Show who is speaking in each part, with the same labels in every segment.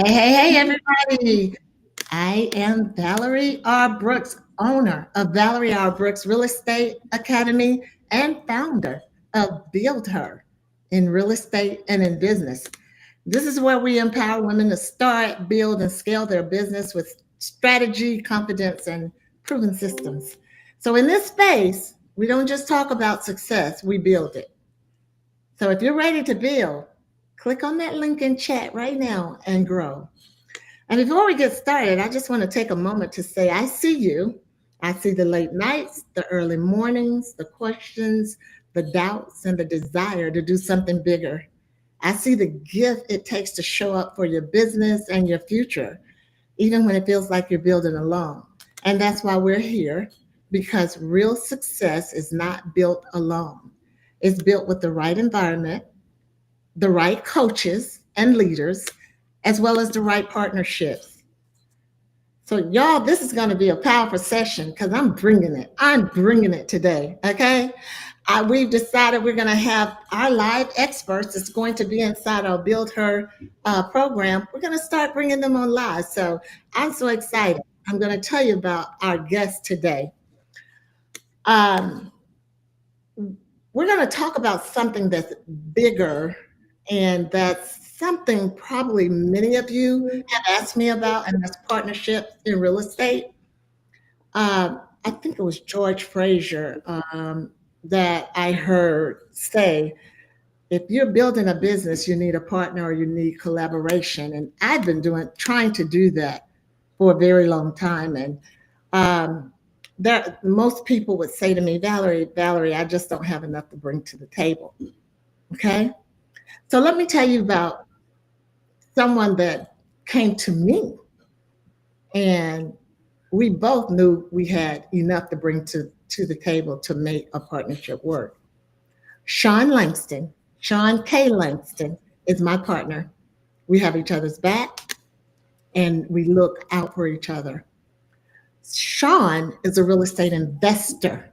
Speaker 1: Hey, everybody. I am Valarie R. Brooks, owner of Valarie R. Brooks Real Estate Academy and founder of Build Her in real estate and in business. This is where we empower women to start, build, and scale their business with strategy, confidence, and proven systems. So, in this space, we don't just talk about success, we build it. So, if you're ready to build, click on that link in chat right now and grow. And before we get started, I just want to take a moment to say, I see you. I see the late nights, the early mornings, the questions, the doubts, and the desire to do something bigger. I see the gift it takes to show up for your business and your future, even when it feels like you're building alone. And that's why we're here, because real success is not built alone. It's built with the right environment, the right coaches and leaders, as well as the right partnerships. So, y'all, this is going to be a powerful session because I'm bringing it. I'm bringing it today. Okay. We've decided we're going to have our live experts. It's going to be inside our Build Her program. We're going to start bringing them on live. So, I'm so excited. I'm going to tell you about our guest today. Um, we're going to talk about something that's bigger, and that's something probably many of you have asked me about, and that's partnerships in real estate. I think it was George Frazier that I heard say, if you're building a business, you need a partner or you need collaboration. And I've been trying to do that for a very long time. And um, most people would say to me, Valarie, I just don't have enough to bring to the table. Okay. So let me tell you about someone that came to me, and we both knew we had enough to bring to the table to make a partnership work. Sean Langston, Sean K. Langston, is my partner. We have each other's back and we look out for each other. Sean is a real estate investor.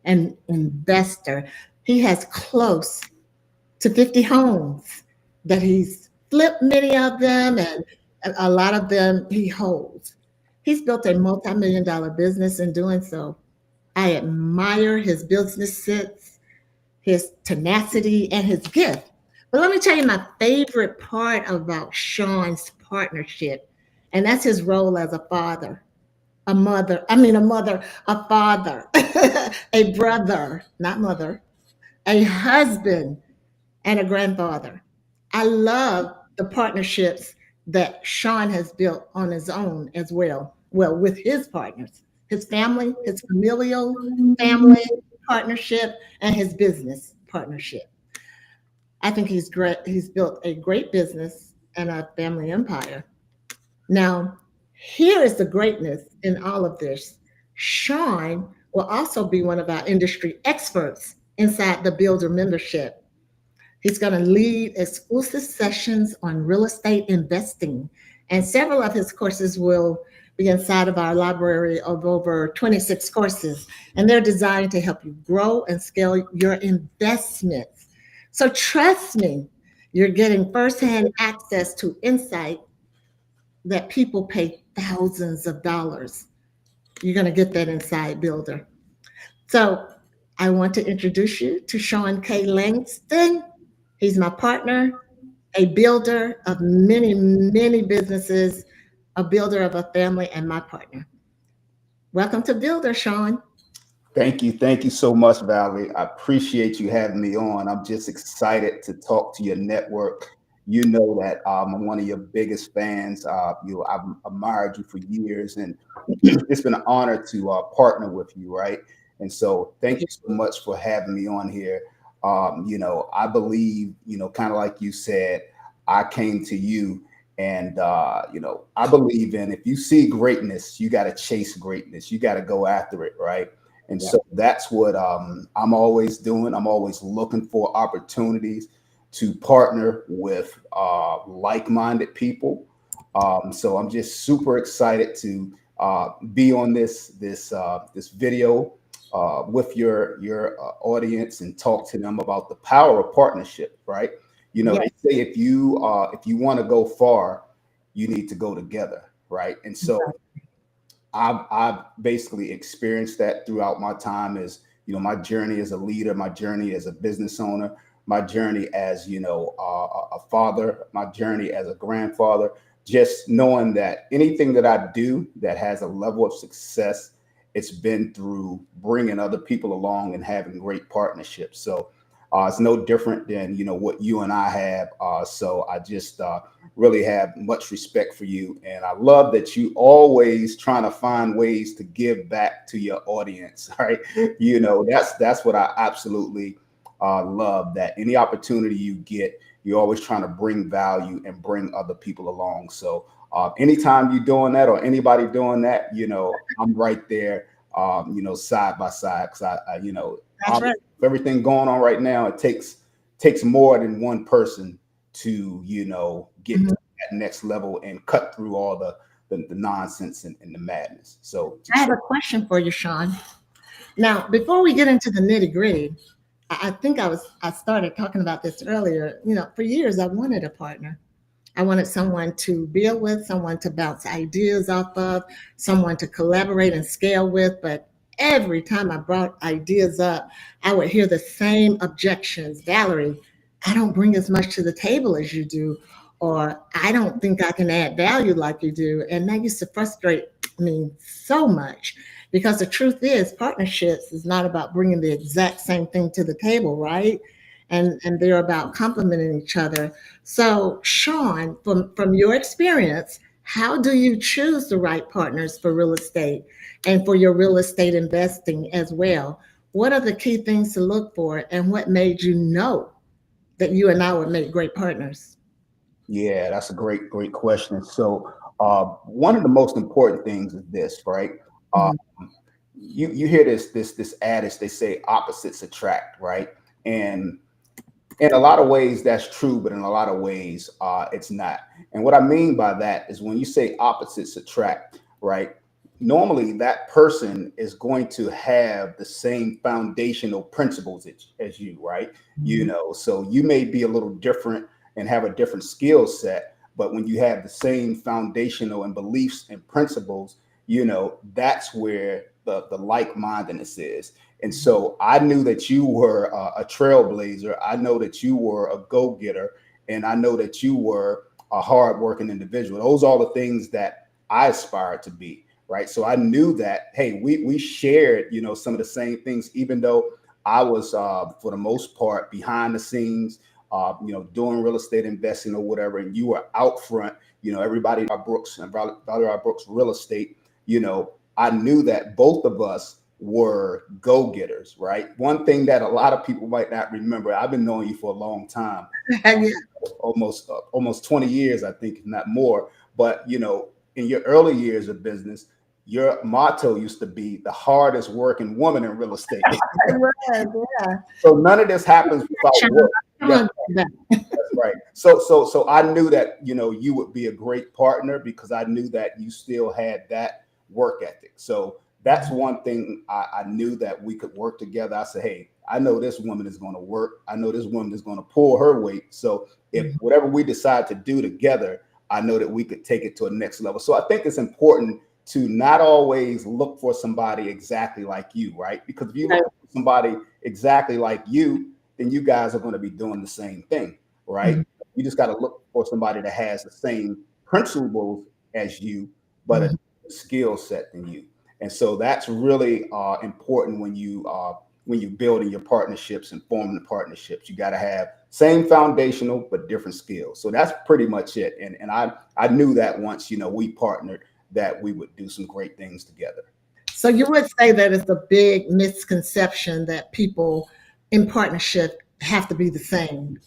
Speaker 1: An investor. He has close to 50 homes that he's flipped, many of them, and a lot of them he holds. He's built a multi-million dollar business in doing so. I admire his business sense, his tenacity, and his gift. But let me tell you my favorite part about Sean's partnership, and that's his role as a father, a father, a brother, not mother, a husband, and a grandfather. I love the partnerships that Sean has built on his own as well. Well, with his partners, his family, his familial family partnership, and his business partnership. I think he's great. He's built a great business and a family empire. Now, here is the greatness in all of this. Sean will also be one of our industry experts inside the Builder membership. He's going to lead exclusive sessions on real estate investing, and several of his courses will be inside of our library of over 26 courses, and they're designed to help you grow and scale your investments. So trust me, you're getting firsthand access to insight that people pay thousands of dollars. You're going to get that inside Builder. So I want to introduce you to Sean K. Langston. He's my partner, a builder of many, many businesses, a builder of a family, and my partner. Welcome to Builder, Sean.
Speaker 2: Thank you. Thank you so much, Valerie. I appreciate you having me on. I'm just excited to talk to your network. You know that I'm one of your biggest fans. I've admired you for years, and it's been an honor to partner with you, right? And so, thank you so much for having me on here. I believe, kind of like you said, I came to you, and I believe in if you see greatness, you got to chase greatness. You got to go after it, right? And
Speaker 1: Yeah.
Speaker 2: so that's what I'm always doing. I'm always looking for opportunities to partner with like-minded people. So I'm just super excited to be on this video with your audience and talk to them about the power of partnership. Right? You know,
Speaker 1: Yeah.
Speaker 2: they say if you want to go far, you need to go together, right? And so I've basically experienced that throughout my time as, my journey as a leader, my journey as a business owner, my journey as, a father, my journey as a grandfather, just knowing that anything that I do that has a level of success, it's been through bringing other people along and having great partnerships. So it's no different than, what you and I have. So I just really have much respect for you. And I love that you always trying to find ways to give back to your audience, right? That's what I absolutely love, that any opportunity you get, you're always trying to bring value and bring other people along. So anytime you're doing that or anybody doing that, I'm right there, side by side. Cause
Speaker 1: That's right.
Speaker 2: everything going on right now, it takes more than one person to, get
Speaker 1: Mhm.
Speaker 2: to that next level and cut through all the nonsense and the madness. So
Speaker 1: I have a question for you, Sean. Now, before we get into the nitty gritty, I think I started talking about this earlier. For years I wanted a partner. I wanted someone to build with, someone to bounce ideas off of, someone to collaborate and scale with. But every time I brought ideas up, I would hear the same objections. Valarie, I don't bring as much to the table as you do, or I don't think I can add value like you do. And that used to frustrate me so much, because the truth is, partnerships is not about bringing the exact same thing to the table, right? And they're about complementing each other. So, Sean, from your experience, how do you choose the right partners for real estate and for your real estate investing as well? What are the key things to look for, and what made you know that you and I would make great partners?
Speaker 2: yeah, that's a great question. So one of the most important things is this, right? Uh,
Speaker 1: Mhm.
Speaker 2: you hear this adage, they say opposites attract, right? And in a lot of ways that's true, but in a lot of ways it's not. And what I mean by that is when you say opposites attract, right? Normally that person is going to have the same foundational principles as you, right? So you may be a little different and have a different skill set, but when you have the same foundational and beliefs and principles, that's where the like-mindedness is. And so I knew that you were a trailblazer. I know that you were a go-getter, and I know that you were a hardworking individual. Those are all the things that I aspired to be, right? So I knew that, hey, we shared, some of the same things, even though I was, for the most part, behind the scenes, doing real estate investing or whatever, and you were out front, everybody Brooks and Valarie R. Brooks Real Estate, I knew that both of us were go-getters, right? One thing that a lot of people might not remember, I've been knowing you for a long time,
Speaker 1: Yeah.
Speaker 2: almost 20 years, I think, if not more. But in your early years of business, your motto used to be the hardest working woman in real estate.
Speaker 1: Right, yeah.
Speaker 2: So none of this happens without
Speaker 1: Sean,
Speaker 2: work.
Speaker 1: come
Speaker 2: That's
Speaker 1: on back.
Speaker 2: right. So I knew that you would be a great partner because I knew that you still had that work ethic. So that's one thing I knew that we could work together. I said, hey, I know this woman is going to work. I know this woman is going to pull her weight. So if whatever we decide to do together, I know that we could take it to a next level. So I think it's important to not always look for somebody exactly like you, right? Because if you look for somebody exactly like you, then you guys are going to be doing the same thing, right?
Speaker 1: Mhm.
Speaker 2: You just got to look for somebody that has the same principles as you, but a
Speaker 1: Mhm.
Speaker 2: skill set than you. And so that's really important when you building your partnerships and forming the partnerships. You got to have same foundational but different skills. So that's pretty much it. And I knew that once we partnered that we would do some great things together.
Speaker 1: So you would say that it's a big misconception that people in partnership have to be the same.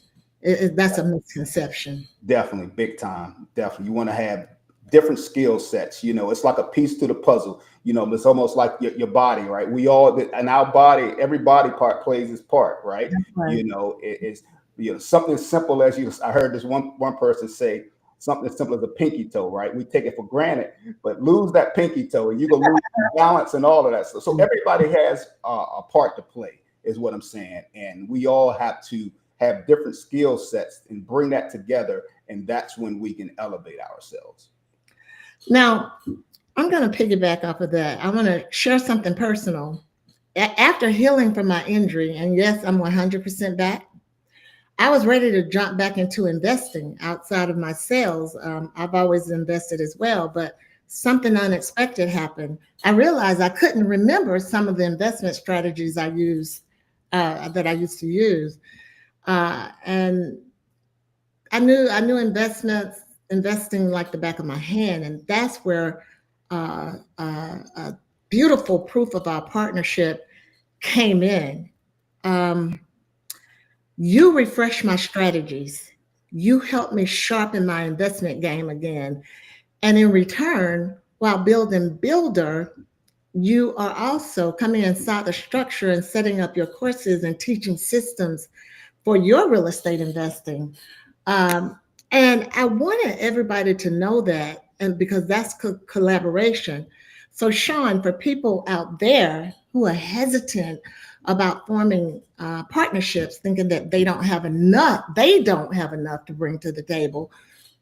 Speaker 1: That's a misconception.
Speaker 2: Definitely, big time. Definitely. You want to have different skill sets. It's like a piece to the puzzle. It's almost like your body, right? We all, in our body, every body part plays its part, right?
Speaker 1: That's right.
Speaker 2: It's something simple as I heard this one person say something as simple as a pinky toe, right? We take it for granted, but lose that pinky toe and you can lose balance and all of that stuff. So everybody has a part to play, is what I'm saying, and we all have to have different skill sets and bring that together. And that's when we can elevate ourselves.
Speaker 1: Now, I'm going to piggyback off of that. I want to share something personal. After healing from my injury, and yes, I'm 100% back, I was ready to jump back into investing outside of my sales. I've always invested as well, but something unexpected happened. I realized I couldn't remember some of the investment strategies that I used to use, and I knew investing like the back of my hand, and that's where a beautiful proof of our partnership came in. Um, you refresh my strategies. You help me sharpen my investment game again. And in return, while building Builder, you are also coming inside the structure and setting up your courses and teaching systems for your real estate investing. Um, and I wanted everybody to know that, and because that's collaboration. So, Sean, for people out there who are hesitant about forming partnerships, thinking that they don't have enough to bring to the table,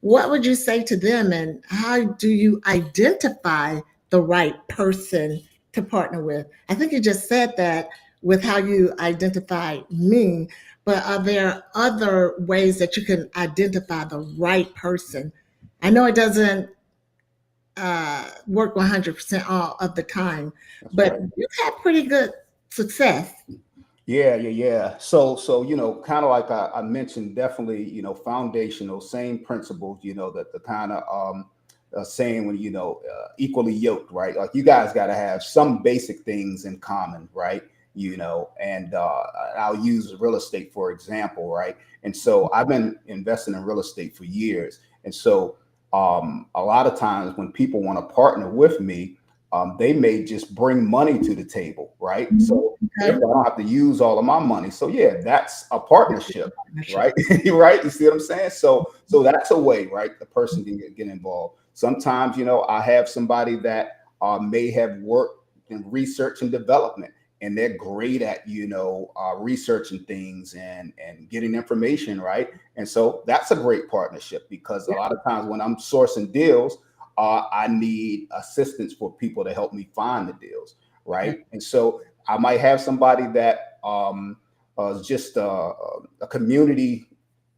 Speaker 1: what would you say to them, and how do you identify the right person to partner with? I think you just said that with how you identify me, but are there other ways that you can identify the right person? I know it doesn't work 100% all of the time,
Speaker 2: That's
Speaker 1: but
Speaker 2: right.
Speaker 1: you've had pretty good success.
Speaker 2: Yeah. So kind of like I mentioned, definitely, foundational, same principles, that the kind of saying when equally yoked, right? Like you guys got to have some basic things in common, right? And I'll use real estate for example, right? And so I've been investing in real estate for years, and so a lot of times when people want to partner with me, they may just bring money to the table, right?
Speaker 1: Mhm.
Speaker 2: So
Speaker 1: Okay.
Speaker 2: therefore, I don't have to use all of my money. So yeah, that's a partnership,
Speaker 1: Partnership.
Speaker 2: right? Right? You see what I'm saying? So that's a way, right? The person can get involved. Sometimes, I have somebody that may have worked in research and development, and they're great at researching things and getting information, right? And so that's a great partnership because a lot of times when I'm sourcing deals, I need assistance for people to help me find the deals,
Speaker 1: Yeah.
Speaker 2: right? And so I might have somebody that is just a community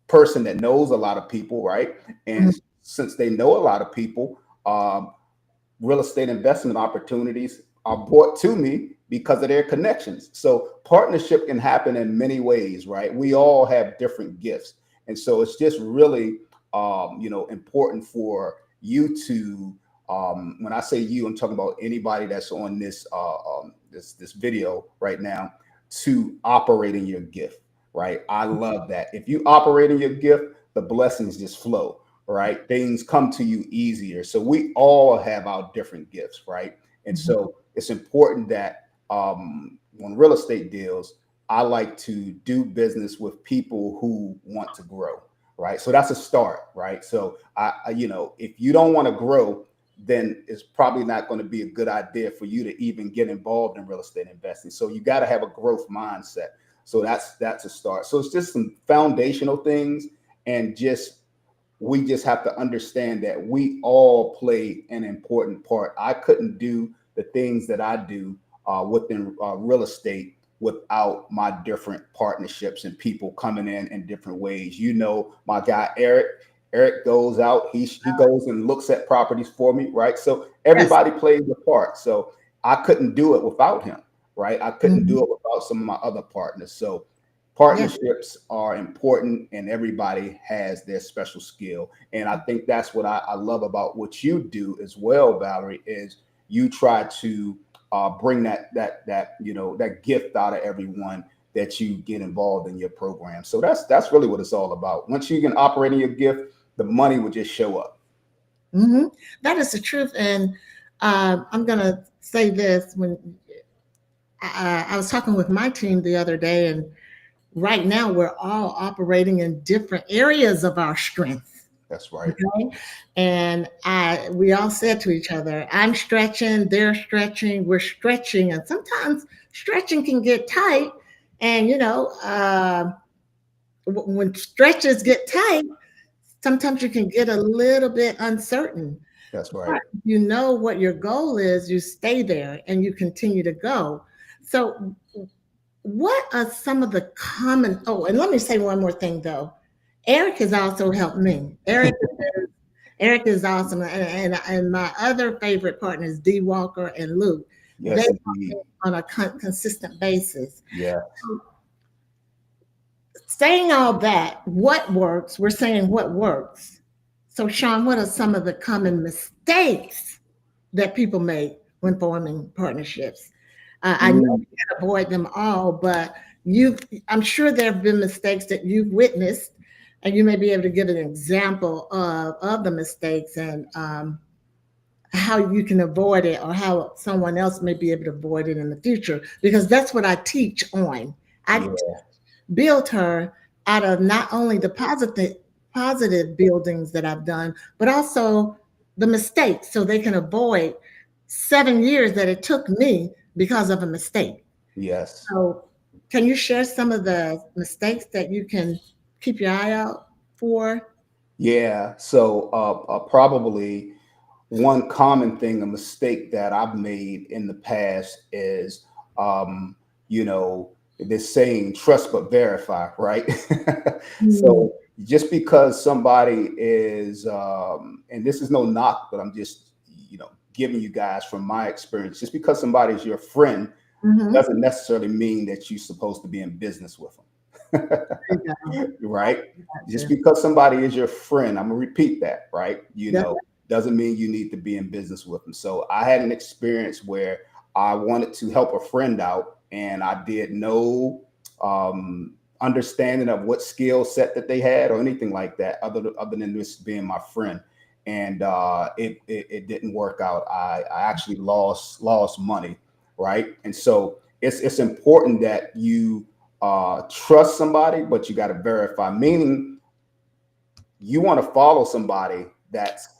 Speaker 2: person that knows a lot of people, right?
Speaker 1: Mhm.
Speaker 2: And since they know a lot of people, real estate investment opportunities are brought to me because of their connections. So partnership can happen in many ways, right? We all have different gifts, and so it's just really, important for you to. When I say you, I'm talking about anybody that's on this video right now, to operate in your gift, right? I love that. If you operate in your gift, the blessings just flow, right? Things come to you easier. So we all have our different gifts, right? And
Speaker 1: Mhm.
Speaker 2: so it's important that when real estate deals, I like to do business with people who want to grow, right? So that's a start, right? So if you don't want to grow, then it's probably not going to be a good idea for you to even get involved in real estate investing. So you got to have a growth mindset. So that's a start. So it's just some foundational things, and we just have to understand that we all play an important part. I couldn't do the things that I do within real estate without my different partnerships and people coming in different ways. My guy Eric. Eric goes out. He goes and looks at properties for me, right? So
Speaker 1: Yes.
Speaker 2: everybody plays a part. So I couldn't do it without him, right? I couldn't do
Speaker 1: Mhm.
Speaker 2: it without some of my other partners. So
Speaker 1: Yeah.
Speaker 2: partnerships are important, and everybody has their special skill. And I think that's what I love about what you do as well, Valarie, is you try to bring that gift out of everyone that you get involved in your program. So that's really what it's all about. Once you can operate in your gift, the money will just show up.
Speaker 1: Hmm. That is the truth. And I'm going to say this when I was talking with my team the other day, and right now we're all operating in different areas of our strength.
Speaker 2: That's right.
Speaker 1: Okay. And we all said to each other, I'm stretching, they're stretching, we're stretching. And sometimes stretching can get tight. And, when stretches get tight, sometimes you can get a little bit uncertain.
Speaker 2: That's right.
Speaker 1: But you know what your goal is, you stay there and you continue to go. So, what are some of the common? Oh, and let me say one more thing though. Eric has also helped me. Eric is awesome, and my other favorite partners, D Walker and Luke. They
Speaker 2: Yes,
Speaker 1: help
Speaker 2: indeed.
Speaker 1: me on a consistent basis.
Speaker 2: Yeah.
Speaker 1: Saying all that, what works? We're saying what works. So, Sean, what are some of the common mistakes that people make when forming partnerships? I know
Speaker 2: Mm,
Speaker 1: you can avoid them all, but I'm sure there have been mistakes that you've witnessed, and you may be able to give an example of the mistakes and how you can avoid it or how someone else may be able to avoid it in the future, because that's what I teach on. I
Speaker 2: yeah.
Speaker 1: build her out of not only the positive buildings that I've done, but also the mistakes so they can avoid 7 years that it took me because of a mistake.
Speaker 2: Yes.
Speaker 1: So can you share some of the mistakes that you can keep your eye out for?
Speaker 2: Yeah. So probably one common thing, a mistake that I've made in the past is, um, you know, this saying, trust but verify, right?
Speaker 1: Mm,
Speaker 2: So just because somebody is, and this is no knock, but I'm just, giving you guys from my experience, just because somebody's your friend
Speaker 1: mhm.
Speaker 2: doesn't necessarily mean that you're supposed to be in business with them.
Speaker 1: There you go.
Speaker 2: Right? Just
Speaker 1: Gotcha.
Speaker 2: because somebody is your friend, I'm gonna repeat that, right?
Speaker 1: Yep.
Speaker 2: Doesn't mean you need to be in business with them. So I had an experience where I wanted to help a friend out, and I did no understanding of what skill set that they had or anything like that, other than just being my friend. And it didn't work out. I actually lost money, right? And so it's important that you trust somebody, but you got to verify. Meaning, you want to follow somebody that's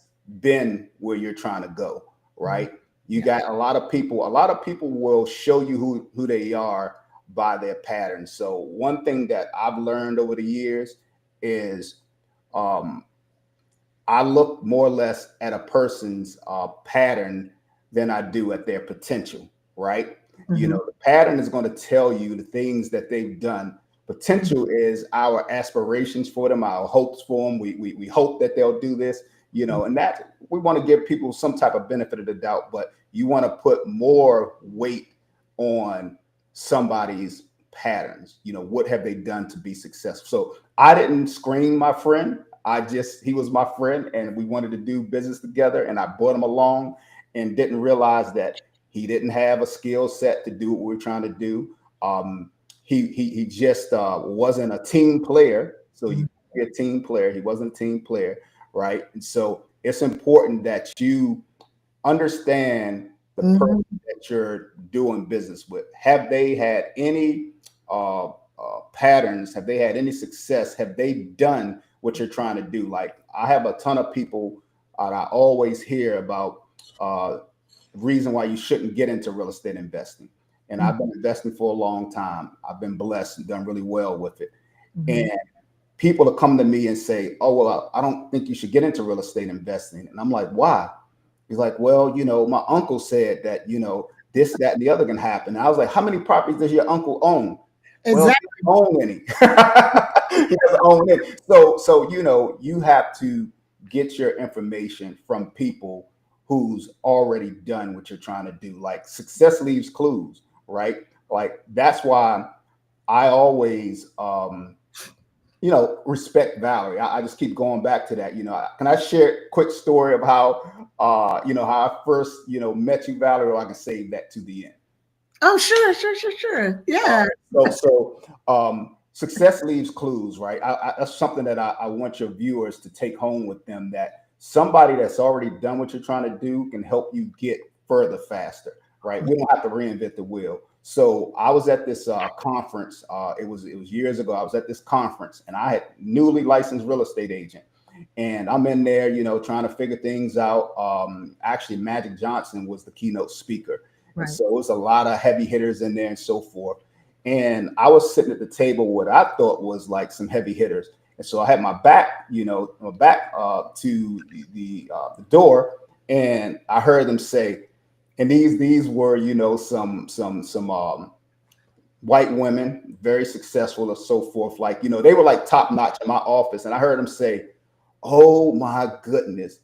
Speaker 2: been where you're trying to go,
Speaker 1: Mhm.
Speaker 2: right? You
Speaker 1: Yeah.
Speaker 2: got a lot of people. A lot of people will show you who they are by their patterns. So one thing that I've learned over the years is, um, I look more or less at a person's pattern than I do at their potential, right?
Speaker 1: Mhm.
Speaker 2: The pattern is going to tell you the things that they've done. Potential is our aspirations for them, our hopes for them. We hope that they'll do this, and that we want to give people some type of benefit of the doubt, but you want to put more weight on somebody's patterns. What have they done to be successful? So I didn't screen my friend. He was my friend and we wanted to do business together. And I brought him along and didn't realize that he didn't have a skill set to do what we were trying to do. He just wasn't a team player. So you
Speaker 1: Mhm.
Speaker 2: be a team player. He wasn't a team player, right? And so it's important that you understand the person
Speaker 1: Mhm.
Speaker 2: that you're doing business with. Have they had any patterns? Have they had any success? Have they done what you're trying to do? Like I have a ton of people I always hear about reason why you shouldn't get into real estate investing. And I've been investing for a long time. I've been blessed and done really well with it.
Speaker 1: Mhm.
Speaker 2: And people will come to me and say, "Oh, well, I don't think you should get into real estate investing." And I'm like, "Why?" He's like, "Well, my uncle said that, this, that, and the other can happen." And I was like, "How many properties does your uncle own?" Well, he
Speaker 1: Exactly.
Speaker 2: doesn't own any. He doesn't own any. So you have to get your information from people who's already done what you're trying to do. Like success leaves clues, right? Like that's why I always respect Valarie. I just keep going back to that. Can I share a quick story of how I first, met you, Valarie, or I can save that to the end.
Speaker 1: Oh, sure, sure, sure, sure. Yeah.
Speaker 2: Success leaves clues, right? That's something that I want your viewers to take home with them, that somebody that's already done what you're trying to do can help you get further faster, right? We don't have to reinvent the wheel. So I was at this conference. It was years ago. I was at this conference, and I had newly licensed real estate agent, and I'm in there, trying to figure things out. Actually, Magic Johnson was the keynote speaker, and
Speaker 1: Right.
Speaker 2: so it was a lot of heavy hitters in there and so forth. And I was sitting at the table with what I thought was like some heavy hitters. And so I had my back, my back to the door, and I heard them say, and these were, some white women, very successful or so forth. Like, they were like top notch in my office. And I heard them say, "Oh my goodness,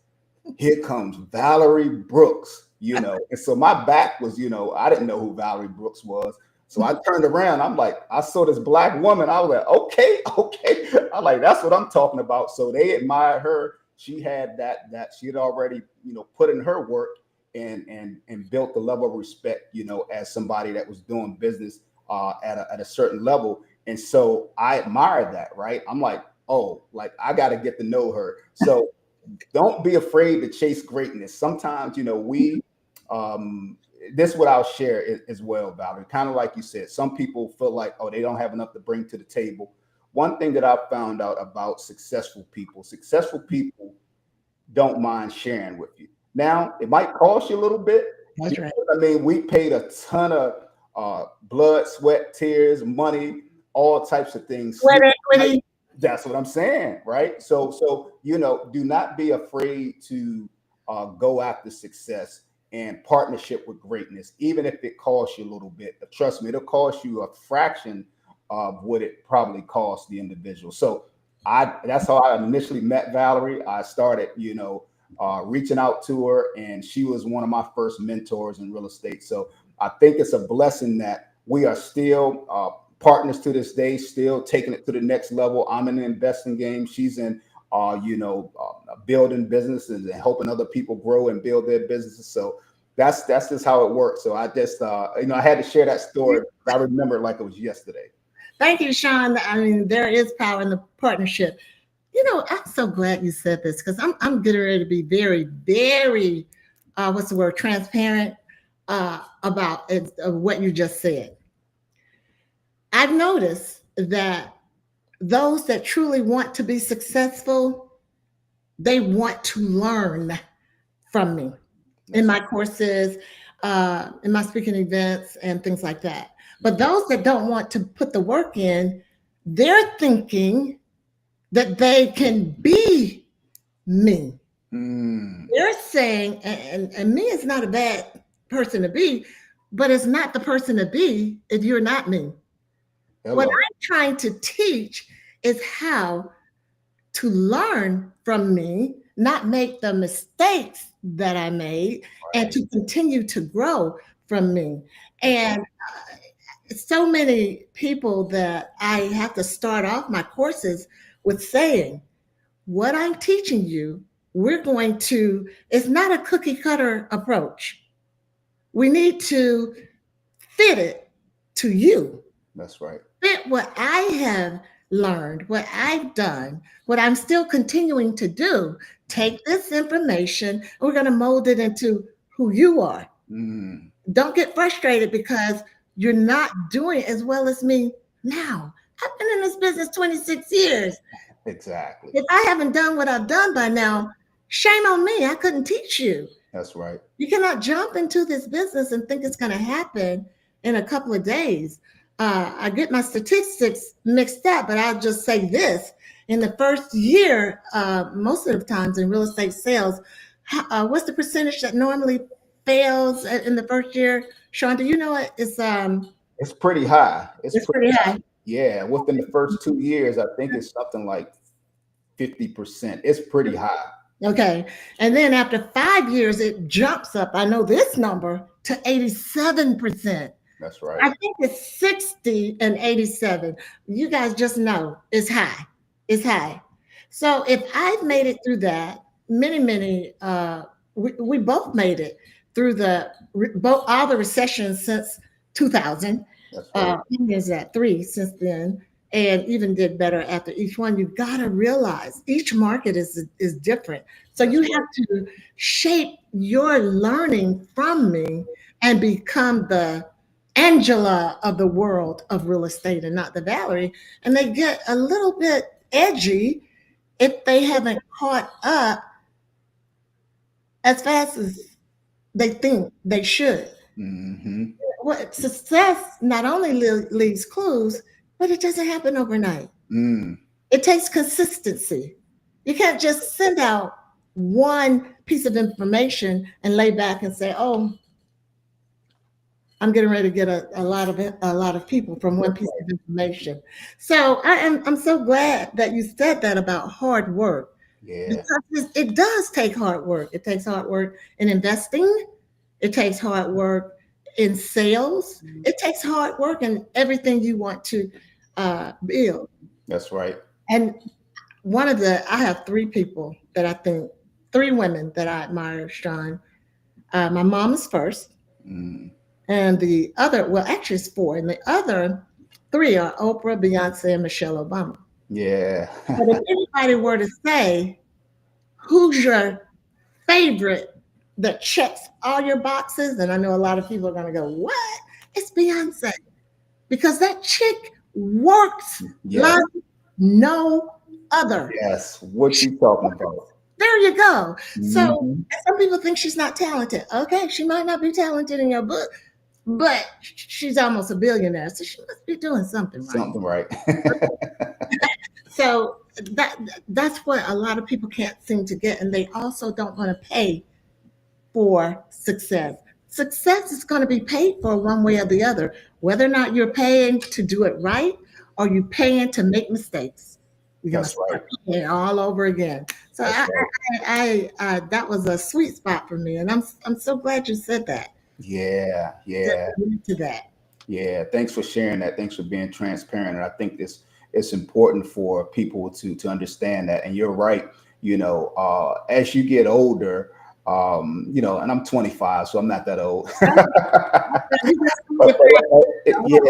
Speaker 2: here comes Valarie Brooks," And so my back was, I didn't know who Valarie Brooks was. So I turned around. I'm like, I saw this black woman. I was like, okay, okay. I'm like, that's what I'm talking about. So they admired her. She had that she had already, put in her work and built the level of respect, as somebody that was doing business at a certain level. And so I admired that, right? I'm like, oh, like I got to get to know her. So don't be afraid to chase greatness. Sometimes, we this is what I'll share as well, Valerie. Kind of like you said, some people feel like, oh, they don't have enough to bring to the table. One thing that I've found out about successful people don't mind sharing with you. Now, it might cost you a little bit.
Speaker 1: That's right.
Speaker 2: I mean, we paid a ton of blood, sweat, tears, money, all types of things.
Speaker 1: Sweat equity.
Speaker 2: That's what I'm saying, right? So do not be afraid to go after success and partnership with greatness, even if it costs you a little bit. But trust me, it'll cost you a fraction of what it probably costs the individual. So that's how I initially met Valarie. I started, reaching out to her, and she was one of my first mentors in real estate. So I think it's a blessing that we are still partners to this day, still taking it to the next level. I'm in the investing game. She's in, building businesses and helping other people grow and build their businesses. So that's just how it works. So I just, I had to share that story. I remember it like it was yesterday.
Speaker 1: Thank you, Sean. I mean, there is power in the partnership. I'm so glad you said this because I'm getting ready to be very, very, what's the word, transparent about what you just said. I've noticed that those that truly want to be successful, they want to learn from me in my courses, in my speaking events, and things like that. But those that don't want to put the work in, they're thinking that they can be me. They're saying, and me is not a bad person to be, but it's not the person to be if you're not me.
Speaker 2: Hello.
Speaker 1: What I'm trying to teach is how to learn from me, not make the mistakes that I made, and to continue to grow from me. And so many people that I have to start off my courses with saying, what I'm teaching you, it's not a cookie cutter approach. We need to fit it to you.
Speaker 2: That's right.
Speaker 1: Fit what I have learned, what I've done, what I'm still continuing to do. Take this information, and we're going to mold it into who you are. Don't get frustrated because you're not doing as well as me now. I've been in this business 26 years.
Speaker 2: Exactly.
Speaker 1: If I haven't done what I've done by now, shame on me. I couldn't teach you.
Speaker 2: That's right.
Speaker 1: You cannot jump into this business and think it's going to happen in a couple of days. I get my statistics mixed up, but I'll just say this. In the first year, most of the times in real estate sales, what's the percentage that normally fails in the first year? Sean, do you know it?
Speaker 2: It's pretty high.
Speaker 1: It's pretty high.
Speaker 2: Yeah, within the first 2 years, I think it's something like 50%. It's pretty high.
Speaker 1: Okay. And then after 5 years, it jumps up. I know this number to 87%.
Speaker 2: That's right.
Speaker 1: I think it's 60 and 87. You guys just know it's high. It's high. So if I've made it through that, we both made it through all the recessions since 2000.
Speaker 2: That's right.
Speaker 1: Is that 3 since then, and even did better after each one. You got to realize each market is different. So you have to shape your learning from me and become the Angela of the world of real estate and not the Valarie. And they get a little bit edgy if they haven't caught up as fast as they think they should. what success not only leaves clues, but it doesn't happen overnight.
Speaker 2: Mm,
Speaker 1: It takes consistency. You can't just send out one piece of information and lay back and say, "Oh, I'm getting ready to get a lot of people from one
Speaker 2: that's
Speaker 1: piece
Speaker 2: right.
Speaker 1: of information." So I'm so glad that you said that about hard work
Speaker 2: Yeah,
Speaker 1: because it does take hard work. It takes hard work in investing. It takes hard work in sales. It takes hard work in everything you want to build.
Speaker 2: that's right.
Speaker 1: And I have three people that I think, three women that I admire, Sean. My mom is first,
Speaker 2: Mm,
Speaker 1: and the other, well, actually, it's four, and the other three are Oprah, Beyonce, and Michelle Obama.
Speaker 2: yeah.
Speaker 1: But if anybody were to say, who's your favorite that checks all your boxes, and I know a lot of people are going to go, what? It's Beyonce. Because that chick works
Speaker 2: Yes,
Speaker 1: like no other.
Speaker 2: yes. What you talking about?
Speaker 1: There you go. So
Speaker 2: Hmm.
Speaker 1: some people think she's not talented. Okay, she might not be talented in your book, but she's almost a billionaire, so she must be doing something right.
Speaker 2: Something right.
Speaker 1: So that's what a lot of people can't seem to get, and they also don't want to pay for success. Success is going to be paid for one way or the other, whether or not you're paying to do it right or you're paying to make mistakes. You're going to
Speaker 2: That's right.
Speaker 1: start paying all over again. So
Speaker 2: That's right.
Speaker 1: that was a sweet spot for me, and I'm so glad you said that.
Speaker 2: Yeah,
Speaker 1: To,
Speaker 2: yeah.
Speaker 1: to that.
Speaker 2: Yeah, thanks for sharing that. Thanks for being transparent. And I think this it's important for people to understand that. And you're right. As you get older, and I'm 25, so I'm not that old. Yeah,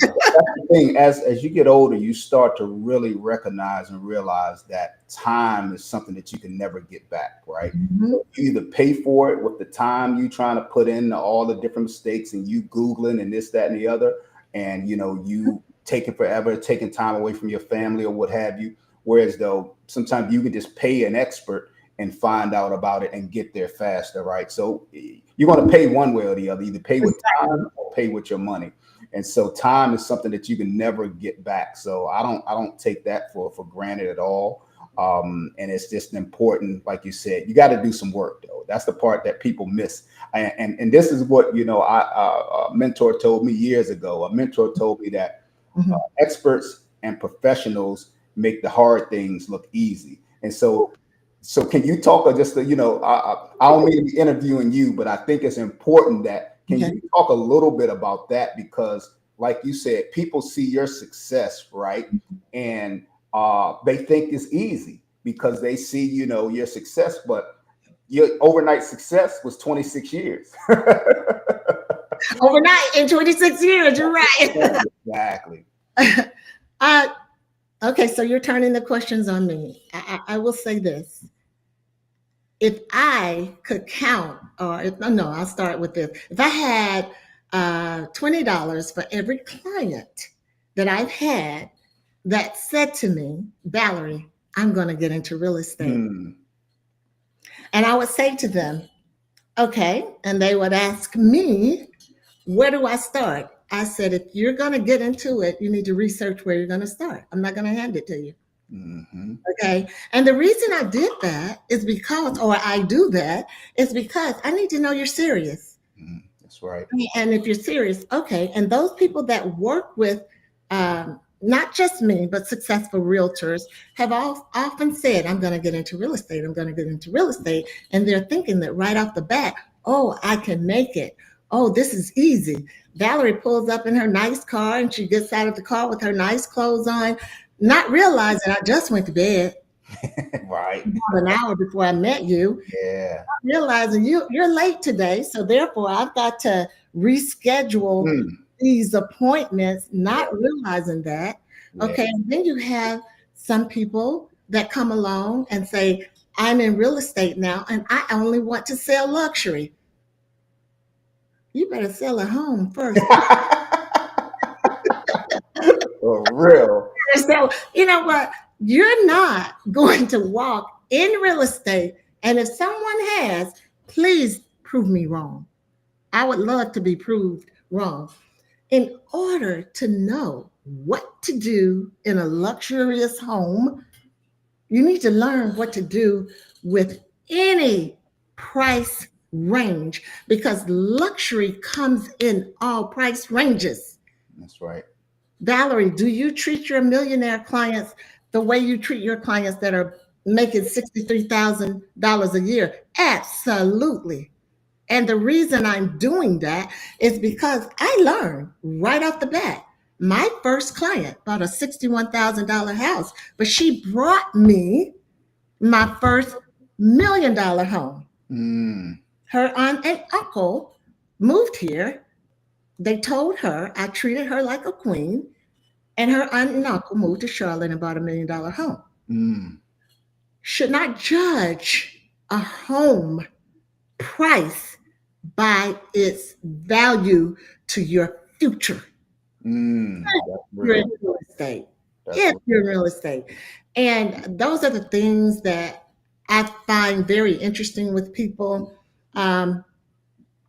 Speaker 2: that's the thing. As you get older, you start to really recognize and realize that time is something that you can never get back, right?
Speaker 1: Mhm.
Speaker 2: So you either pay for it with the time you trying to put in all the different mistakes and you Googling and this, that, and the other, and you taking forever, taking time away from your family or what have you. Whereas though sometimes you can just pay an expert and find out about it and get there faster, right? So you're going to pay one way or the other, either pay with
Speaker 1: Exactly.
Speaker 2: time or pay with your money. And so time is something that you can never get back. So I don't take that for granted at all. And it's just important, like you said, you got to do some work though. That's the part that people miss. And this is what a mentor told me years ago. A mentor told me that
Speaker 1: Mhm.
Speaker 2: experts and professionals make the hard things look easy. And so can you talk just I don't mean to be interviewing you, but I think it's important that can
Speaker 1: Okay.
Speaker 2: you talk a little bit about that because like you said, people see your success, right? And they think it's easy because they see, your success, but your overnight success was 26 years.
Speaker 1: Overnight in 26 years, you're right.
Speaker 2: Exactly.
Speaker 1: uh, okay, so you're turning the questions on me. I will say this. If I could count, or if no, I'll start with this. If I had $20 for every client that I've had that said to me, Valarie, I'm going to get into real estate.
Speaker 2: Hmm.
Speaker 1: And I would say to them, okay. And they would ask me, where do I start? I said, if you're going to get into it, you need to research where you're going to start. I'm not going to hand it to you.
Speaker 2: Hmm.
Speaker 1: Okay. And the reason I did that is because, or I do that, is because I need to know you're serious.
Speaker 2: That's right.
Speaker 1: And if you're serious, okay. And those people that work with not just me, but successful realtors have often said, I'm going to get into real estate. I'm going to get into real estate. And they're thinking that right off the bat, oh, I can make it. Oh, this is easy. Valarie pulls up in her nice car and she gets out of the car with her nice clothes on, not realizing I just went to bed
Speaker 2: Right.
Speaker 1: about an hour before I met you,
Speaker 2: Yeah.
Speaker 1: realizing you're late today, so therefore I've got to reschedule
Speaker 2: Mm.
Speaker 1: these appointments,
Speaker 2: Yeah.
Speaker 1: not realizing that.
Speaker 2: Yeah.
Speaker 1: Okay, and then you have some people that come along and say, I'm in real estate now and I only want to sell luxury. You better sell a home first.
Speaker 2: For real.
Speaker 1: So, you know what? You're not going to walk in real estate. And if someone has, please prove me wrong. I would love to be proved wrong. In order to know what to do in a luxurious home, you need to learn what to do with any price range because luxury comes in all price ranges.
Speaker 2: That's right.
Speaker 1: Valarie, do you treat your millionaire clients the way you treat your clients that are making $63,000 a year? Absolutely. And the reason I'm doing that is because I learned right off the bat. My first client bought a $61,000 house, but she brought me my first $1 million home.
Speaker 2: Mm,
Speaker 1: Her aunt and uncle moved here. They told her I treated her like a queen, and her aunt and uncle moved to Charlotte and bought $1 million home.
Speaker 2: mm,
Speaker 1: Should not judge a home price by its value to your future.
Speaker 2: that's
Speaker 1: You're
Speaker 2: real.
Speaker 1: in real estate.
Speaker 2: That's
Speaker 1: If you're in real estate. And those are the things that I find very interesting with people. Um,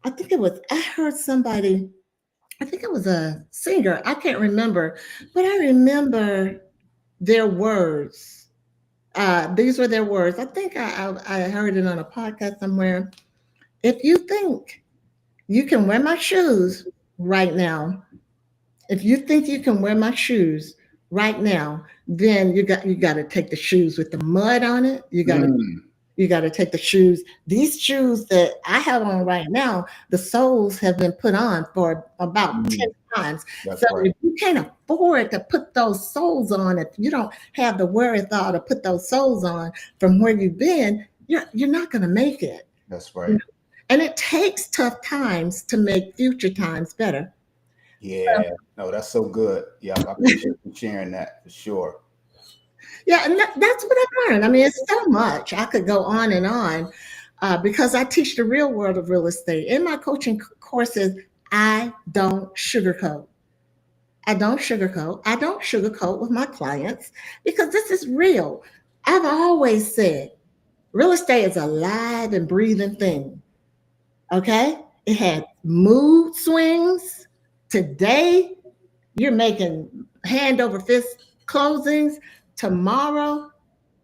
Speaker 1: I think it was, I heard somebody, I think it was a singer, I can't remember, but I remember their words. These were their words. I think I heard it on a podcast somewhere. If you think you can wear my shoes right now, if you think you can wear my shoes right now, then you got to take the shoes with the mud on it.
Speaker 2: mm,
Speaker 1: You got to take the shoes. These shoes that I have on right now, the soles have been put on for about 10
Speaker 2: mm,
Speaker 1: times.
Speaker 2: that's
Speaker 1: So
Speaker 2: right.
Speaker 1: if you can't afford to put those soles on, if you don't have the wherewithal to put those soles on from where you've been, you're not going to make it.
Speaker 2: That's right.
Speaker 1: And it takes tough times to make future times better.
Speaker 2: Yeah. No, that's so good. Yeah, I appreciate you sharing that for sure.
Speaker 1: Yeah, and that's what I learned. I mean, it's so much. I could go on and on because I teach the real world of real estate. In my coaching courses, I don't sugarcoat. I don't sugarcoat. I don't sugarcoat with my clients because this is real. I've always said real estate is a live and breathing thing. Okay? It had mood swings. Today, you're making hand over fist closings. Tomorrow,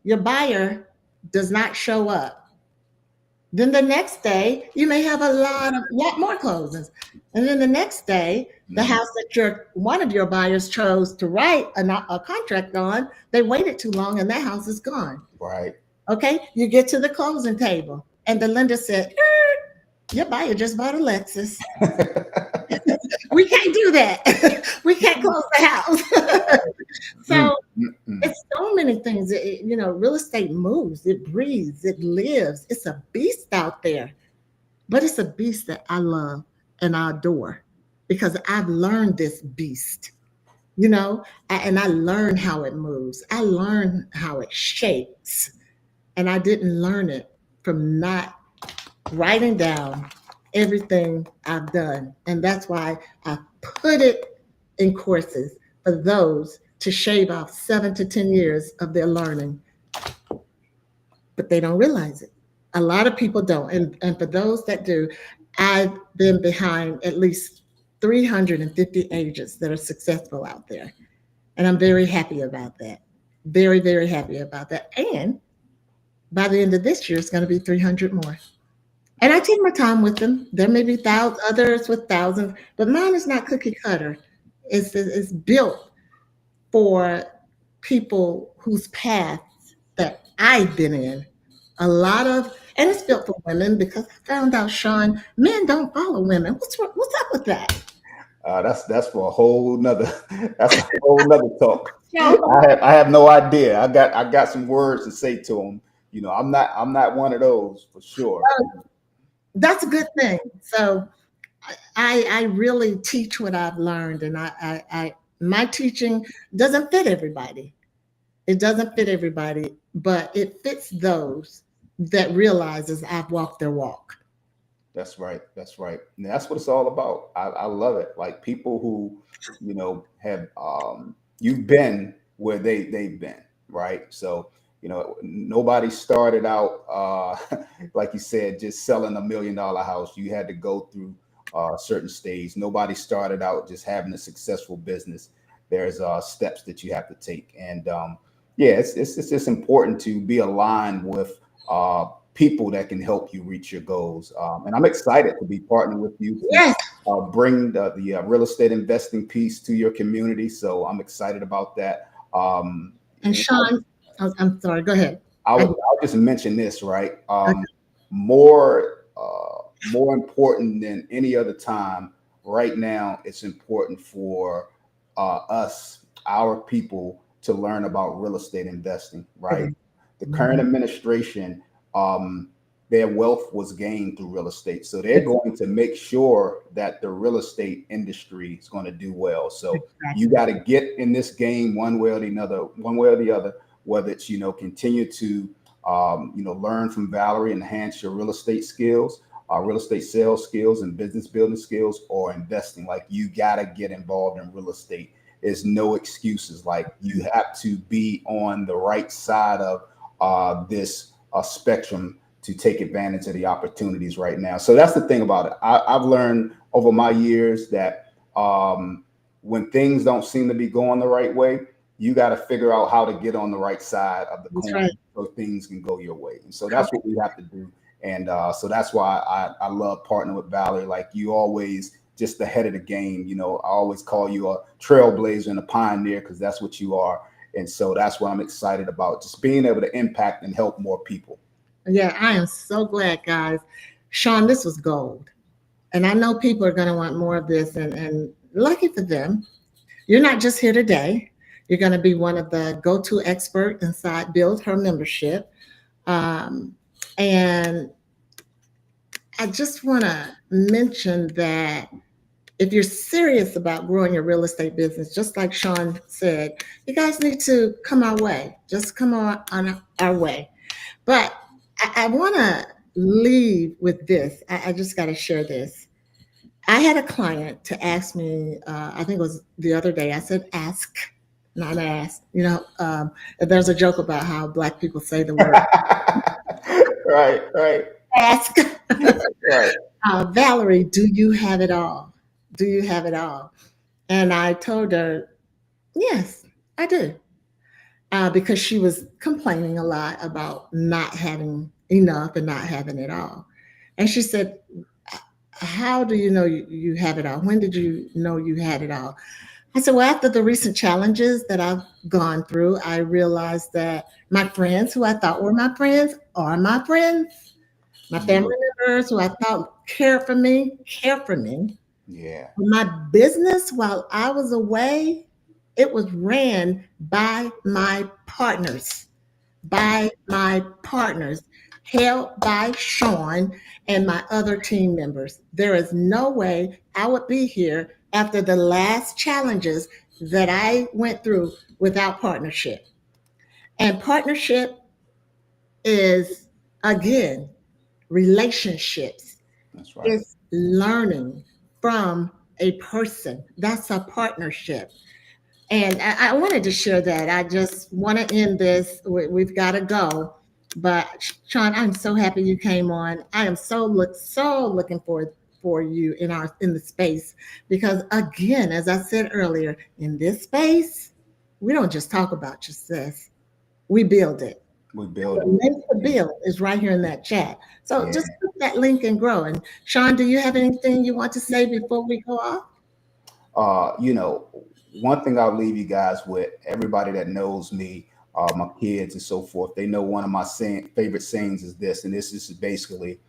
Speaker 1: your buyer does not show up. Then the next day, you may have a lot more closings. And then the next day, the
Speaker 2: Mm,
Speaker 1: house that your one of your buyers chose to write a contract on, they waited too long and that house is gone.
Speaker 2: right.
Speaker 1: Okay, you get to the closing table, and the lender said, "Your buyer just bought a Lexus. We can't do that. We can't close the house."
Speaker 2: Mm,
Speaker 1: So
Speaker 2: mm, mm.
Speaker 1: it's so many things. Real estate moves, it breathes, it lives. It's a beast out there, but it's a beast that I love and I adore because I've learned this beast, and I learned how it moves. I learned how it shakes, and I didn't learn it from not writing down everything I've done. And that's why I put it in courses for those to shave off 7 to 10 years of their learning, but they don't realize it. A lot of people don't. And for those that do, I've been behind at least 350 agents that are successful out there. And I'm very happy about that. Very, very happy about that. And by the end of this year, it's going to be 300 more. And I take my time with them. There may be thousands, others with thousands, but mine is not cookie cutter. It's built for people whose paths that I've been in. And it's built for women because I found out, Sean, men don't follow women. What's up with that?
Speaker 2: That's for a whole nother that's a whole nother talk.
Speaker 1: So
Speaker 2: I have no idea. I got some words to say to them. I'm not one of those for sure.
Speaker 1: that's a good thing. So I really teach what I've learned, and my teaching doesn't fit everybody. It doesn't fit everybody, but it fits those that realizes I've walked their walk.
Speaker 2: That's right. That's right. And that's what it's all about. I love it. Like people who, have you've been where they've been, right? So, nobody started out like you said, just selling $1 million house. You had to go through a certain stage. Nobody started out just having a successful business. There's steps that you have to take, and yeah, it's just important to be aligned with people that can help you reach your goals. And I'm excited to be partnering with you to
Speaker 1: Yes.
Speaker 2: bring the real estate investing piece to your community. So I'm excited about that.
Speaker 1: And
Speaker 2: And
Speaker 1: Sean, I'm sorry. Go ahead. I,
Speaker 2: I'll just mention this, right? More important than any other time right now, it's important for us, our people, to learn about real estate investing, right? The current
Speaker 1: Mhm.
Speaker 2: administration, their wealth was gained through real estate, so they're going to make sure that the real estate industry is going to do well. So you
Speaker 1: Exactly.
Speaker 2: got to get in this game one way or the other, whether it's, continue to learn from Valarie, enhance your real estate skills, real estate sales skills, and business building skills, or investing. Like, you got to get involved in real estate. There's no excuses. Like, you have to be on the right side of this spectrum to take advantage of the opportunities right now. So that's the thing about it. I've learned over my years that when things don't seem to be going the right way, you got to figure out how to get on the right side of the
Speaker 1: That's
Speaker 2: coin
Speaker 1: right.
Speaker 2: so things can go your way. And so that's
Speaker 1: Correct.
Speaker 2: what we have to do. And so that's why I love partnering with Valarie. Like, you always just ahead of the game. I always call you a trailblazer and a pioneer, because that's what you are. And so that's what I'm excited about, just being able to impact and help more people.
Speaker 1: Yeah, I am so glad, guys. Sean, this was gold. And I know people are going to want more of this, and lucky for them, you're not just here today. You're going to be one of the go-to expert inside Build Her membership. Um, and I just want to mention that if you're serious about growing your real estate business, just like Sean said, you guys need to come our way. Just come on our way. But I want to leave with this. I just got to share this. I had a client to ask me, I think it was the other day, I said, ask, not ask. There's a joke about how Black people say the word
Speaker 2: Right, right,
Speaker 1: ask.
Speaker 2: right.
Speaker 1: Valarie, do you have it all? Do you have it all? And I told her, yes, I do. Because she was complaining a lot about not having enough and not having it all. And she said, how do you know you have it all? When did you know you had it all? I said, well, after the recent challenges that I've gone through, I realized that my friends who I thought were my friends are my friends. My
Speaker 2: Yeah,
Speaker 1: family members who I thought care for me.
Speaker 2: yeah,
Speaker 1: My business while I was away, it was ran by my partners, held by Sean and my other team members. There is no way I would be here after the last challenges that I went through without partnership. And partnership is, again, relationships.
Speaker 2: that's right.
Speaker 1: It's learning from a person. That's a partnership. And I wanted to share that. I just want to end this. We've got to go. But Sean, I'm so happy you came on. I am so looking forward for you in the space, because again, as I said earlier, in this space, we don't just talk about success. We build it.
Speaker 2: We
Speaker 1: The
Speaker 2: build
Speaker 1: link to
Speaker 2: it.
Speaker 1: build is right here in that chat. So
Speaker 2: Yeah.
Speaker 1: just click that link and grow. And Sean, do you have anything you want to say before we go off?
Speaker 2: uh, you know, One thing I'll leave you guys with, everybody that knows me, my kids and so forth, they know one of my favorite sayings is this, and this is basically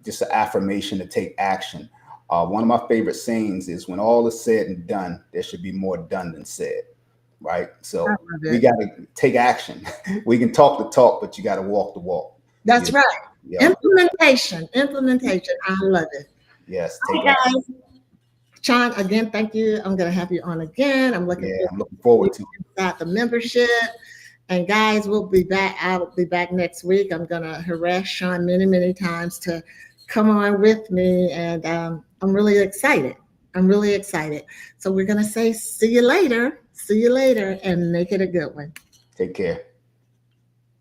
Speaker 2: just an affirmation to take action. One of my favorite sayings is, when all is said and done, there should be more done than said, right?
Speaker 1: I
Speaker 2: So
Speaker 1: love
Speaker 2: we
Speaker 1: it.
Speaker 2: got to take action. We can talk the talk, but you got to walk the walk.
Speaker 1: That's
Speaker 2: You
Speaker 1: right.
Speaker 2: Yep.
Speaker 1: Implementation. Implementation. I love it.
Speaker 2: Yes,
Speaker 1: All
Speaker 2: take
Speaker 1: right,
Speaker 2: action.
Speaker 1: guys. Sean, again, thank you. I'm going to have you on again. I'm looking
Speaker 2: Yeah,
Speaker 1: forward
Speaker 2: I'm looking
Speaker 1: to you
Speaker 2: forward to it.
Speaker 1: inside the membership. And guys, we'll be back. I'll be back next week. I'm going to harass Sean many, many times to come on with me. And I'm really excited. I'm really excited. So we're going to say, see you later, and make it a good one.
Speaker 2: Take care.